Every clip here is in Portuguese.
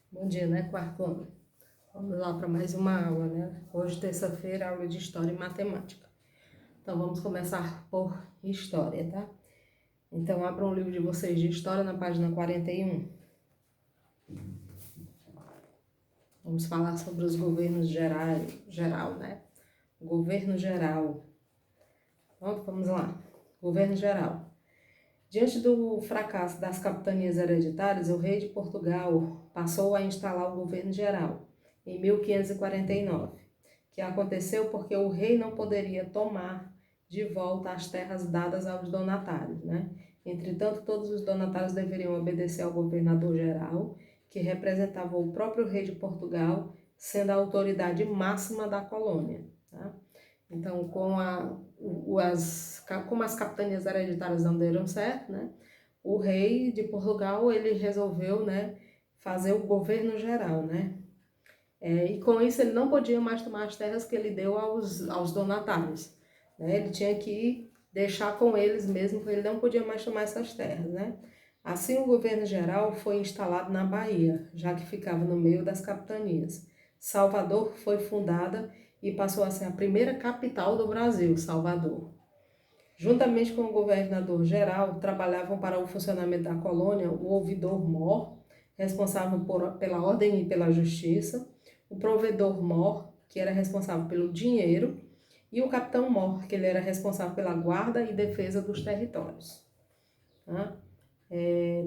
Bom dia, né, quarto ano? Vamos lá para mais uma aula, né? Hoje, terça-feira, aula de História e Matemática. Então, vamos começar por História, tá? Então, abram o livro de vocês de História na página 41. Vamos falar sobre os governos geral, né? Governo geral. Pronto, vamos lá. Governo geral. Diante do fracasso das capitanias hereditárias, o rei de Portugal passou a instalar o governo geral, em 1549, que aconteceu porque o rei não poderia tomar de volta as terras dadas aos donatários, né? Entretanto, todos os donatários deveriam obedecer ao governador geral, que representava o próprio rei de Portugal, sendo a autoridade máxima da colônia, tá? Então, como as capitanias hereditárias não deram certo, né? O rei de Portugal, ele resolveu, né, fazer o governo geral, né? E com isso ele não podia mais tomar as terras que ele deu aos donatários, né? Ele tinha que deixar com eles mesmo, porque ele não podia mais tomar essas terras, né? Assim, o governo geral foi instalado na Bahia, já que ficava no meio das capitanias. Salvador foi fundada e passou a ser a primeira capital do Brasil, Salvador. Juntamente com o governador-geral, trabalhavam para o funcionamento da colônia o ouvidor-mor, responsável pela ordem e pela justiça, o provedor-mor, que era responsável pelo dinheiro, e o capitão-mor, que ele era responsável pela guarda e defesa dos territórios. Tá?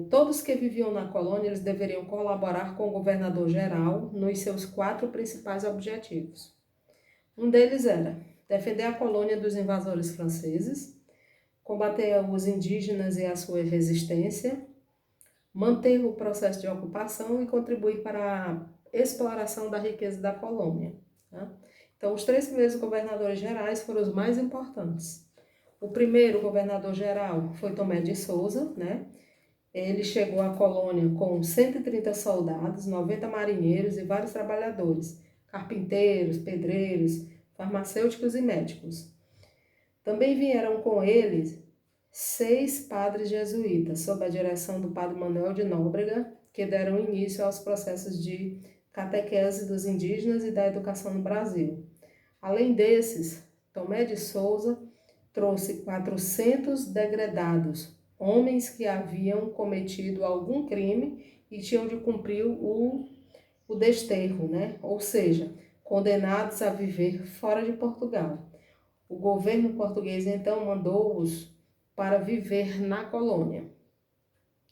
Todos que viviam na colônia, eles deveriam colaborar com o governador-geral nos seus 4 principais objetivos. Um deles era defender a colônia dos invasores franceses, combater os indígenas e a sua resistência, manter o processo de ocupação e contribuir para a exploração da riqueza da colônia. Tá? Então, os 3 primeiros governadores gerais foram os mais importantes. O primeiro governador geral foi Tomé de Souza, né? Ele chegou à colônia com 130 soldados, 90 marinheiros e vários trabalhadores, carpinteiros, pedreiros, farmacêuticos e médicos. Também vieram com eles 6 padres jesuítas, sob a direção do padre Manuel de Nóbrega, que deram início aos processos de catequese dos indígenas e da educação no Brasil. Além desses, Tomé de Souza trouxe 400 degredados, homens que haviam cometido algum crime e tinham de cumprir o desterro, né? Ou seja, condenados a viver fora de Portugal. O governo português então mandou-os para viver na colônia.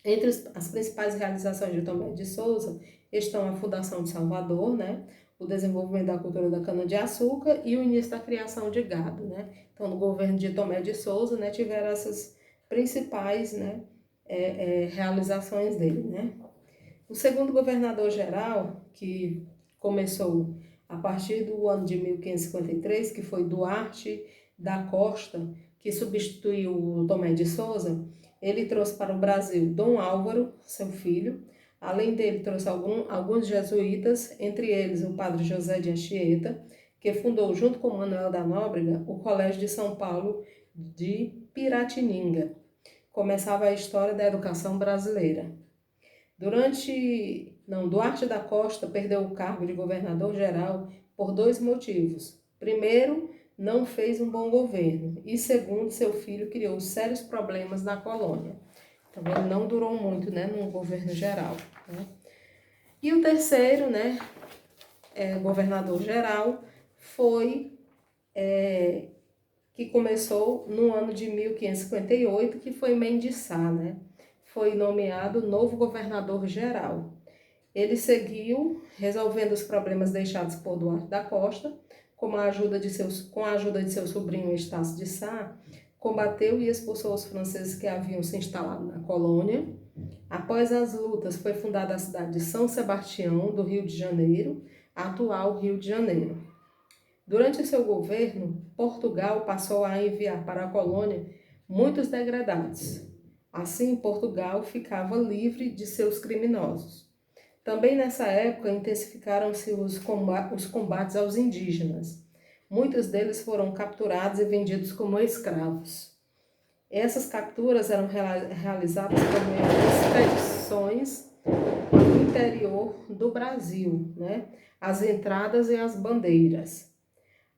Entre as principais realizações de Tomé de Souza estão a fundação de Salvador, né? O desenvolvimento da cultura da cana-de-açúcar e o início da criação de gado, né? Então, no governo de Tomé de Souza, né, tiveram essas principais, né, realizações dele, né? O segundo governador-geral, que começou a partir do ano de 1553, que foi Duarte da Costa, que substituiu o Tomé de Souza, ele trouxe para o Brasil Dom Álvaro, seu filho. Além dele, trouxe alguns jesuítas, entre eles o padre José de Anchieta, que fundou, junto com Manuel da Nóbrega, o Colégio de São Paulo de Piratininga. Começava a história da educação brasileira. Duarte da Costa perdeu o cargo de governador-geral por 2 motivos. Primeiro, não fez um bom governo. E segundo, seu filho criou sérios problemas na colônia. Então, ele não durou muito, né, no governo geral. Né? E o terceiro, né, governador-geral, foi que começou no ano de 1558, que foi Mendes Sá, né? Foi nomeado novo governador-geral. Ele seguiu resolvendo os problemas deixados por Duarte da Costa, com a ajuda de seu sobrinho Estácio de Sá, combateu e expulsou os franceses que haviam se instalado na colônia. Após as lutas, foi fundada a cidade de São Sebastião, do Rio de Janeiro, atual Rio de Janeiro. Durante seu governo, Portugal passou a enviar para a colônia muitos degredados. Assim, Portugal ficava livre de seus criminosos. Também nessa época intensificaram-se os combates aos indígenas. Muitos deles foram capturados e vendidos como escravos. Essas capturas eram realizadas por meio de expedições no interior do Brasil, né? As entradas e as bandeiras.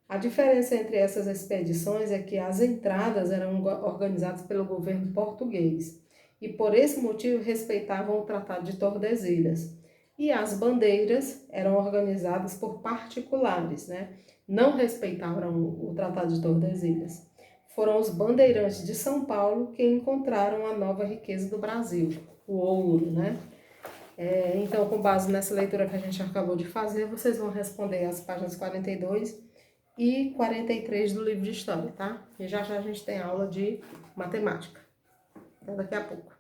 A diferença entre essas expedições é que as entradas eram organizadas pelo governo português e por esse motivo respeitavam o Tratado de Tordesilhas. E as bandeiras eram organizadas por particulares, né? Não respeitavam o Tratado de Tordesilhas. Foram os bandeirantes de São Paulo que encontraram a nova riqueza do Brasil, o ouro, né? Então, com base nessa leitura que a gente acabou de fazer, vocês vão responder as páginas 42 e 43 do livro de História, tá? E já já a gente tem aula de matemática. Até daqui a pouco.